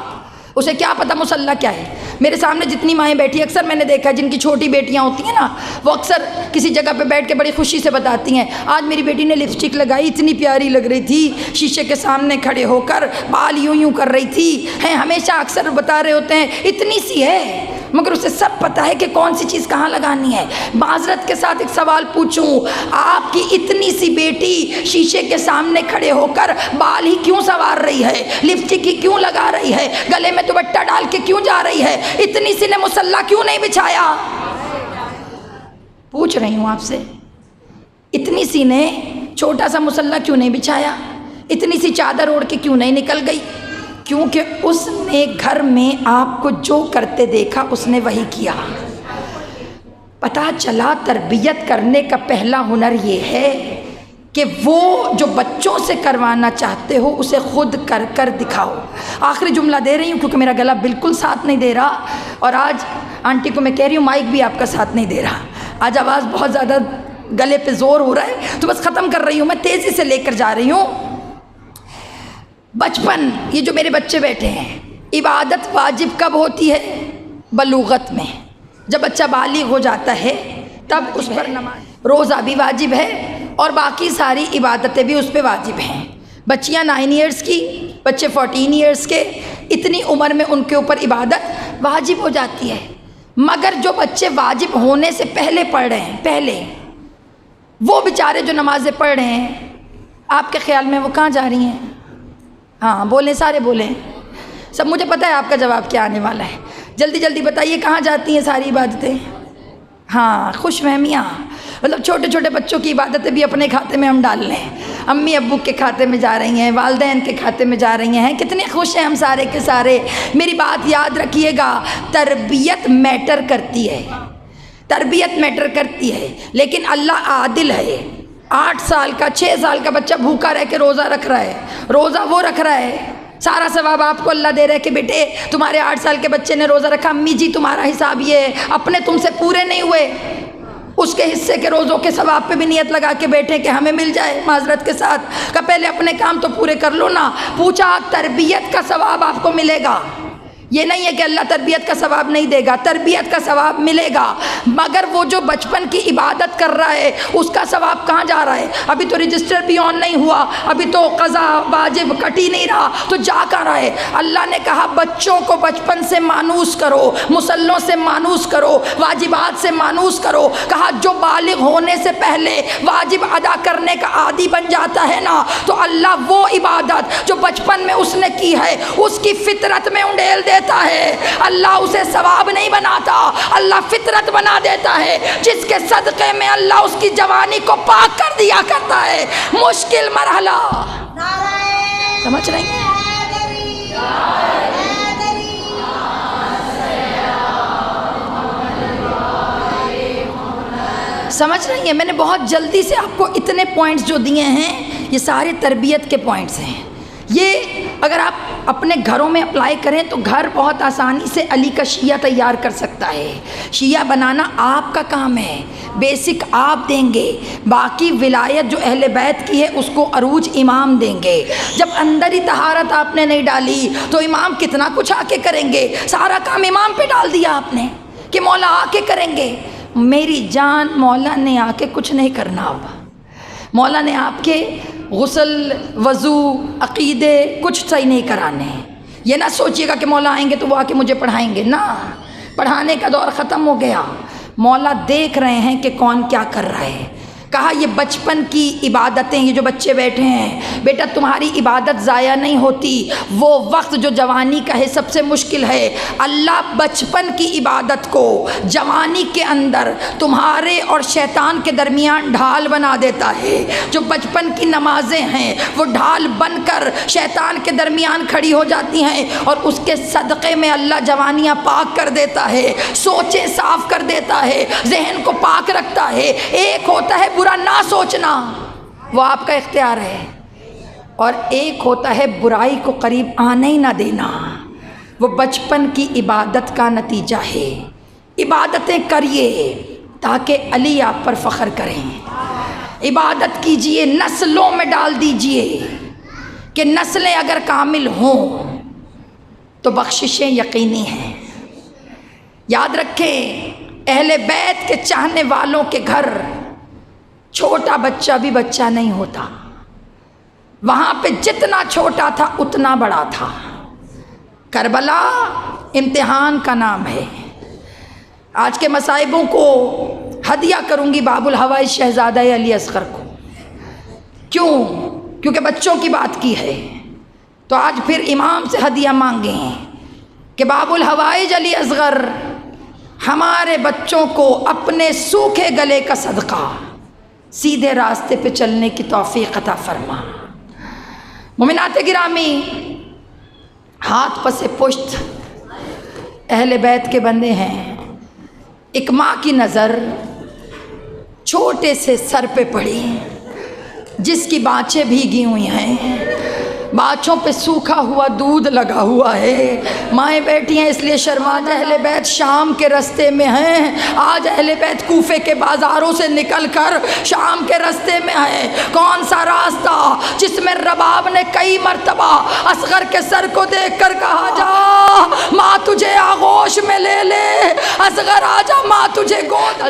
اسے کیا پتہ مصلی کیا ہے؟ میرے سامنے جتنی مائیں بیٹھی اکثر میں نے دیکھا جن کی چھوٹی بیٹیاں ہوتی ہیں نا، وہ اکثر کسی جگہ پہ بیٹھ کے بڑی خوشی سے بتاتی ہیں آج میری بیٹی نے لپسٹک لگائی، اتنی پیاری لگ رہی تھی، شیشے کے سامنے کھڑے ہو کر بال یوں یوں کر رہی تھی، ہیں ہمیشہ اکثر بتا رہے ہوتے ہیں اتنی سی ہے، مگر اسے سب پتہ ہے کہ کون سی چیز کہاں لگانی ہے۔ معذرت کے ساتھ ایک سوال پوچھوں، آپ کی اتنی سی بیٹی شیشے کے سامنے کھڑے ہو کر بال ہی کیوں سنوار رہی ہے، لپسٹک ہی کیوں لگا رہی ہے، گلے میں دوپٹہ ڈال کے کیوں جا رہی ہے، اتنی سی نے مصلی کیوں نہیں بچھایا؟ پوچھ رہی ہوں آپ سے، اتنی سی نے چھوٹا سا مصلی کیوں نہیں بچھایا، اتنی سی چادر اوڑھ کے کیوں نہیں نکل گئی؟ کیونکہ اس نے گھر میں آپ کو جو کرتے دیکھا اس نے وہی کیا۔ پتہ چلا تربیت کرنے کا پہلا ہنر یہ ہے کہ وہ جو بچوں سے کروانا چاہتے ہو اسے خود کر کر دکھاؤ۔ آخری جملہ دے رہی ہوں کیونکہ میرا گلا بالکل ساتھ نہیں دے رہا، اور آج آنٹی کو میں کہہ رہی ہوں مائک بھی آپ کا ساتھ نہیں دے رہا، آج آواز بہت زیادہ گلے پہ زور ہو رہا ہے، تو بس ختم کر رہی ہوں، میں تیزی سے لے کر جا رہی ہوں۔ بچپن، یہ جو میرے بچے بیٹھے ہیں، عبادت واجب کب ہوتی ہے؟ بلوغت میں، جب بچہ بالغ ہو جاتا ہے تب اس پر نماز، روزہ بھی واجب ہے اور باقی ساری عبادتیں بھی اس پہ واجب ہیں۔ بچیاں 9 ایئرس کی، بچے 14 ایئرس کے، اتنی عمر میں ان کے اوپر عبادت واجب ہو جاتی ہے۔ مگر جو بچے واجب ہونے سے پہلے پڑھ رہے ہیں، پہلے وہ بیچارے جو نمازیں پڑھ رہے ہیں، آپ کے خیال میں وہ کہاں جا رہی ہیں؟ ہاں بولیں، سارے بولیں، سب مجھے پتہ ہے آپ کا جواب کیا آنے والا ہے، جلدی جلدی بتائیے کہاں جاتی ہیں ساری عبادتیں؟ ہاں خوش فہمیاں، مطلب چھوٹے چھوٹے بچوں کی عبادتیں بھی اپنے کھاتے میں ہم ڈال لیں، امی ابو کے کھاتے میں جا رہی ہیں، والدین کے کھاتے میں جا رہی ہیں، کتنے خوش ہیں ہم سارے کے سارے۔ میری بات یاد رکھیے گا، تربیت میٹر کرتی ہے، تربیت میٹر کرتی ہے، لیکن اللہ عادل ہے۔ 8 سال کا 6 سال کا بچہ بھوکا رہ کے روزہ رکھ رہا ہے، روزہ وہ رکھ رہا ہے، سارا ثواب آپ کو اللہ دے رہے کہ بیٹے تمہارے 8 سال کے بچے نے روزہ رکھا، امی جی تمہارا حساب یہ ہے، اپنے تم سے پورے نہیں ہوئے، اس کے حصے کے روزوں کے ثواب پہ بھی نیت لگا کے بیٹھے کہ ہمیں مل جائے معذرت کے ساتھ، کہ پہلے اپنے کام تو پورے کر لو نا۔ پوچھا تربیت کا ثواب آپ کو ملے گا، یہ نہیں ہے کہ اللہ تربیت کا ثواب نہیں دے گا، تربیت کا ثواب ملے گا، مگر وہ جو بچپن کی عبادت کر رہا ہے اس کا ثواب کہاں جا رہا ہے؟ ابھی تو رجسٹر بھی آن نہیں ہوا، ابھی تو قضا واجب کٹ ہی نہیں رہا، تو جا کہاں رہا ہے؟ اللہ نے کہا بچوں کو بچپن سے مانوس کرو، مصلوں سے مانوس کرو، واجبات سے مانوس کرو۔ کہا جو بالغ ہونے سے پہلے واجب ادا کرنے کا عادی بن جاتا ہے نا، تو اللہ وہ عبادت جو بچپن میں اس نے کی ہے اس کی فطرت میں انڈیل دیتا ہے، اللہ اسے ثواب نہیں بناتا، اللہ فطرت بنا دیتا ہے، جس کے صدقے میں اللہ اس کی جوانی کو پاک کر دیا کرتا ہے۔ مشکل مرحلہ سمجھ رہی ہیں؟ سمجھ رہی ہیں؟ میں نے بہت جلدی سے آپ کو اتنے پوائنٹس جو دیے ہیں یہ سارے تربیت کے پوائنٹس ہیں، یہ اگر آپ اپنے گھروں میں اپلائی کریں تو گھر بہت آسانی سے علی کا شیعہ تیار کر سکتا ہے۔ شیعہ بنانا آپ کا کام ہے، بیسک آپ دیں گے، باقی ولایت جو اہل بیت کی ہے اس کو عروج امام دیں گے۔ جب اندر ہی طہارت آپ نے نہیں ڈالی تو امام کتنا کچھ آ کے کریں گے، سارا کام امام پہ ڈال دیا آپ نے کہ مولا آ کے کریں گے۔ میری جان، مولا نے آ کے کچھ نہیں کرنا، اب مولا نے آپ کے غسل، وضو، عقیدے کچھ صحیح نہیں کرانے۔ یہ نہ سوچیے گا کہ مولا آئیں گے تو وہ آ کے مجھے پڑھائیں گے، نہ، پڑھانے کا دور ختم ہو گیا۔ مولا دیکھ رہے ہیں کہ کون کیا کر رہا ہے۔ کہا یہ بچپن کی عبادتیں، یہ جو بچے بیٹھے ہیں بیٹا تمہاری عبادت ضائع نہیں ہوتی، وہ وقت جو جوانی کا ہے سب سے مشکل ہے، اللہ بچپن کی عبادت کو جوانی کے اندر تمہارے اور شیطان کے درمیان ڈھال بنا دیتا ہے۔ جو بچپن کی نمازیں ہیں وہ ڈھال بن کر شیطان کے درمیان کھڑی ہو جاتی ہیں، اور اس کے صدقے میں اللہ جوانیاں پاک کر دیتا ہے، سوچیں صاف کر دیتا ہے، ذہن کو پاک رکھتا ہے۔ ایک ہوتا ہے برا نہ سوچنا، وہ آپ کا اختیار ہے، اور ایک ہوتا ہے برائی کو قریب آنے ہی نہ دینا، وہ بچپن کی عبادت کا نتیجہ ہے۔ عبادتیں کریے تاکہ علی آپ پر فخر کریں، عبادت کیجئے، نسلوں میں ڈال دیجئے کہ نسلیں اگر کامل ہوں تو بخششیں یقینی ہیں۔ یاد رکھیں اہل بیت کے چاہنے والوں کے گھر چھوٹا بچہ بھی بچہ نہیں ہوتا، وہاں پہ جتنا چھوٹا تھا اتنا بڑا تھا۔ کربلا امتحان کا نام ہے۔ آج کے مصائبوں کو ہدیہ کروں گی باب الحوائج شہزادہ علی اصغر کو۔ کیوں؟ کیونکہ بچوں کی بات کی ہے، تو آج پھر امام سے ہدیہ مانگیں کہ باب الحوائج علی اصغر ہمارے بچوں کو اپنے سوکھے گلے کا صدقہ سیدھے راستے پہ چلنے کی توفیق عطا فرما۔ مومنات گرامی، ہاتھ پس پشت اہل بیت کے بندے ہیں۔ ایک ماں کی نظر چھوٹے سے سر پہ پڑی جس کی بانچیں بھیگی ہوئی ہیں، بانچوں پہ سوکھا ہوا دودھ لگا ہوا ہے، مائیں بیٹھی ہیں اس لیے شرما جائے۔ اہل بیت شام کے رستے میں ہیں، آج اہل بیت کوفے کے بازاروں سے نکل کر شام کے رستے میں ہیں۔ کون سا راستہ جس میں رباب نے کئی مرتبہ اصغر کے سر کو دیکھ کر کہا جا ماں تجھے آغوش میں لے لے، اصغر آجا ماں تجھے گود۔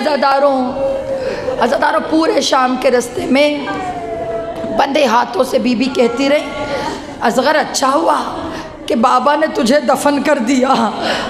عزاداروں پورے شام کے رستے میں بندے ہاتھوں سے بی بی کہتی رہی اصغر اچھا ہوا کہ بابا نے تجھے دفن کر دیا۔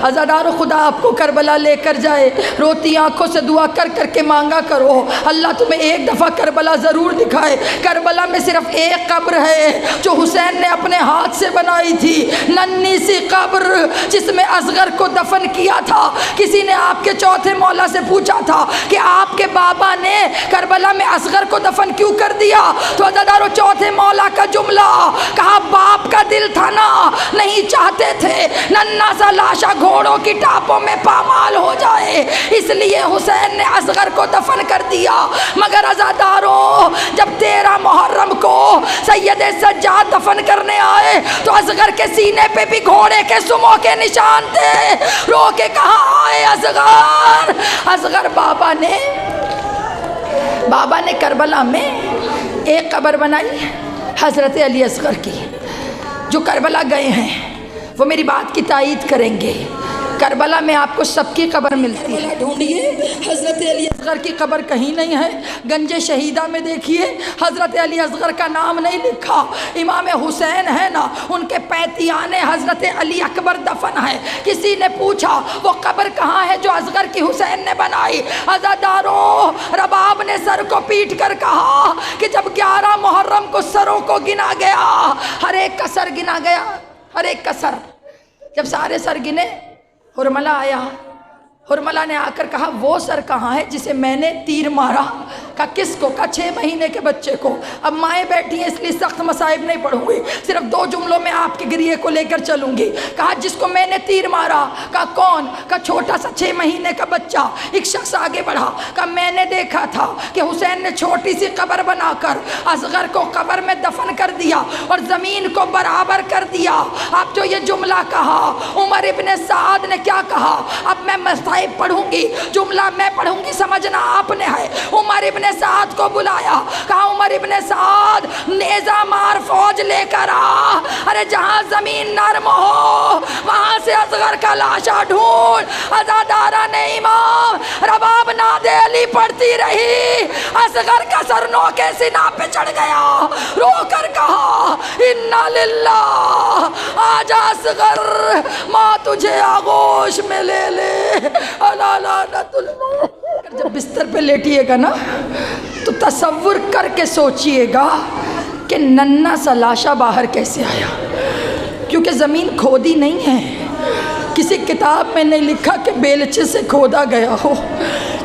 عزادارو خدا آپ کو کربلا لے کر جائے، روتی آنکھوں سے دعا کر کر کے مانگا کرو اللہ تمہیں ایک دفعہ کربلا ضرور دکھائے۔ کربلا میں صرف ایک قبر ہے جو حسین نے اپنے ہاتھ سے بنائی تھی، ننھی سی قبر جس میں اصغر کو دفن کیا تھا۔ کسی نے آپ کے چوتھے مولا سے پوچھا تھا کہ آپ کے بابا نے کربلا میں اصغر کو دفن کیوں کر دیا؟ تو عزادارو چوتھے مولا کا جملہ کہا باپ کا دل تھا نا، نہیں چاہتے تھے ننھا سا لاشا گھوڑوں کی ٹاپوں میں پامال ہو جائے، اس لیے حسین نے اصغر کو دفن کر دیا۔ مگر عزادارو جب 13 محرم کو سید سجاد دفن کرنے آئے تو اصغر کے سینے پہ بھی گھوڑے کے سموں کے نشان تھے۔ رو کے کہا آئے اصغر۔ اصغر بابا نے کربلا میں ایک قبر بنائی حضرت علی اصغر کی۔ جو کربلا گئے ہیں وہ میری بات کی تائید کریں گے، کربلا میں آپ کو سب کی قبر ملتی ہے۔ ڈھونڈیے حضرت علی اصغر کی قبر کہیں نہیں ہے۔ گنج شہیدہ میں دیکھیے حضرت علی اصغر کا نام نہیں لکھا۔ امام حسین ہے نا، ان کے پیتیانے حضرت علی اکبر دفن ہے۔ کسی نے پوچھا وہ قبر کہاں ہے جو اصغر کی حسین نے بنائی؟ عزادارو رباب نے سر کو پیٹ کر کہا کہ جب 11 محرم کو سروں کو گنا گیا، ہر ایک کا سر گنا گیا، ہر ایک کا سر، جب سارے سر گنے حرملہ آیا۔ حرملہ نے آ کر کہا وہ سر کہاں ہے جسے میں نے تیر مارا؟ کہا کس کو؟ کہا 6 مہینے کے بچے کو۔ اب مائیں بیٹھی ہیں اس لیے سخت مصائب نہیں پڑھوں گی، صرف 2 جملوں میں آپ کے گریے کو لے کر چلوں گی۔ کہا جس کو میں نے تیر مارا۔ کہا کون؟ کہا چھوٹا سا 6 مہینے کا بچہ۔ ایک شخص آگے بڑھا، کہا میں نے دیکھا تھا کہ حسین نے چھوٹی سی قبر بنا کر اصغر کو قبر میں دفن کر دیا اور زمین کو برابر کر دیا۔ اب جو یہ جملہ کہا عمر ابن سعد نے کیا کہا؟ اب میں مصائب پڑھوں گی، جملہ میں پڑھوں گی، سمجھنا آپ نے ہے۔ عمر ابن سعد کو بلایا، کہا عمر ابن سعد نیزہ مار فوج لے کر آ، ارے جہاں زمین نرم ہو وہاں سے اصغر کا لاشا ڈھونڈ۔ عزادارہ نے امام رباب ناد علی پڑھتی رہی، اصغر کا سر نو کے سینہ پہ چڑھ گیا، رو کر کہا انا للہ، آجا اصغر ماں تجھے آغوش میں لے لے، الا لعنت الموت۔ جب بستر پہ لیٹیے گا نا تو تصور کر کے سوچئے گا کہ ننھا سا لاشا باہر کیسے آیا، کیونکہ زمین کھودی نہیں ہے۔ کسی کتاب میں نہیں لکھا کہ بیلچے سے کھودا گیا ہو،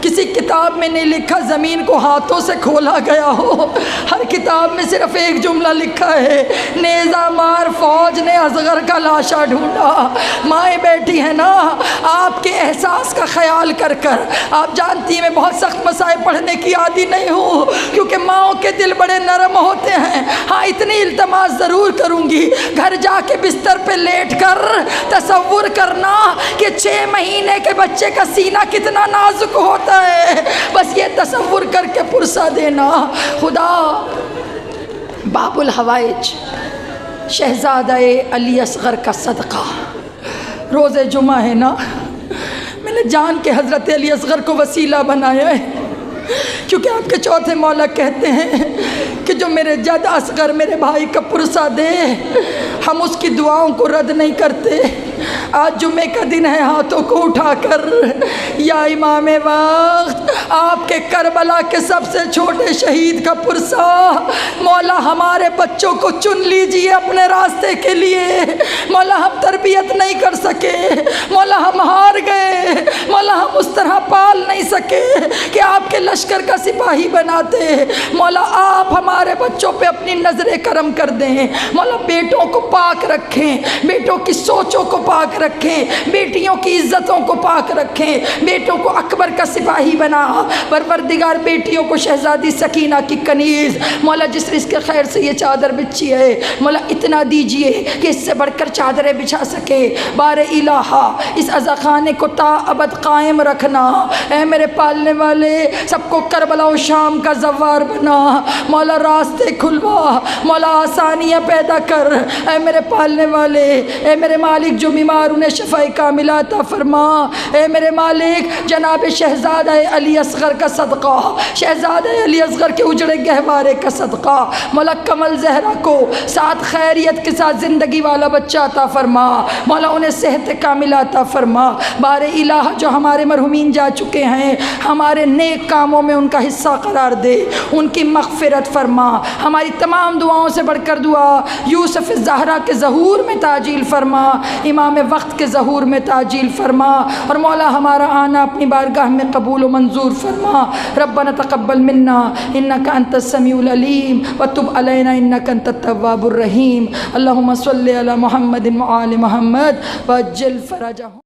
کسی کتاب میں نہیں لکھا زمین کو ہاتھوں سے کھولا گیا ہو۔ ہر کتاب میں صرف ایک جملہ لکھا ہے، نیزہ مار فوج نے اصغر کا لاشا ڈھونڈا۔ مائیں بیٹھی ہیں نا، آپ کے احساس کا خیال کر کر، آپ جانتی ہیں میں بہت سخت مسائل پڑھنے کی عادی نہیں ہوں کیونکہ ماؤں کے دل بڑے نرم ہوتے ہیں۔ ہاں اتنی التماس ضرور کروں گی، گھر جا کے بستر پہ لیٹ کر تصور کرنا کہ 6 مہینے کے بچے کا سینہ کتنا نازک ہوتا ہے، بس یہ تصور کر کے پرسہ دینا۔ خدا باب الحوائج شہزادہ علی اصغر کا صدقہ، روز جمعہ ہے نا، میں نے جان کے حضرت علی اصغر کو وسیلہ بنایا ہے، کیونکہ آپ کے چوتھے مولا کہتے ہیں کہ جو میرے جد اصغر میرے بھائی کا پرسہ دے ہم اس کی دعاؤں کو رد نہیں کرتے۔ آج جمعے کا دن ہے، ہاتھوں کو اٹھا کر یا امام وقت آپ کے کربلا کے سب سے چھوٹے شہید کا پرسہ، مولا ہمارے بچوں کو چن لیجئے اپنے راستے کے لیے۔ مولا ہم تربیت نہیں کر سکے، مولا ہم ہار گئے، مولا ہم اس طرح پال نہیں سکے کہ آپ کے لشکر کا سپاہی بناتے۔ مولا آپ ہمارے بچوں پہ اپنی نظر کرم کر دیں۔ مولا بیٹوں کو پاک رکھیں، بیٹوں کی سوچوں کو پاک رکھیں، بیٹیوں کی عزتوں کو پاک رکھیں، بیٹوں کو اکبر کا سپاہی بنا۔ پروردگار بیٹیوں کو شہزادی سکینہ کی کنیز، مولا جس رزق خیر سے یہ چادر بچھی ہے مولا اتنا دیجئے کہ اس سے بڑھ کر چادریں بچھا سکے۔ بار الہا اس عزا خانے کو تا ابد قائم رکھنا۔ اے میرے پالنے والے سب کو کربلا و شام کا زوار بنا۔ مولا راستے کھلوا، مولا آسانیاں پیدا کر۔ اے میرے پالنے والے، اے میرے مالک جو بیمار انہیں شفاء کاملہ عطا فرما۔ اے میرے مالک جناب شہزادہ علی اصغر کا صدقہ، شہزادہ علی اصغر کے اجڑے گہوارے کا صدقہ، مولا کمل زہرا کو ساتھ خیریت کے ساتھ زندگی والا بچہ عطا فرما، مولا انہیں صحت کاملہ عطا فرما۔ بار الہ جو ہمارے مرحومین جا چکے ہیں ہمارے نیک کاموں میں ان کا حصہ قرار دے، ان کی مغفرت فرما۔ ہماری تمام دعاؤں سے بڑھ کر دعا یوسف الزہرا کے ظہور میں تعجیل فرما، امام وقت کے ظہور میں تعجیل فرما، اور مولا ہمارا آنا اپنی بارگاہ میں قبول و منظور فرما۔ ربنا تقبل منا انک انت السمیع العلیم وتب علینا انک انت التواب الرحیم۔ اللہم صلی علی محمد وآل محمد وعجل فرجہم۔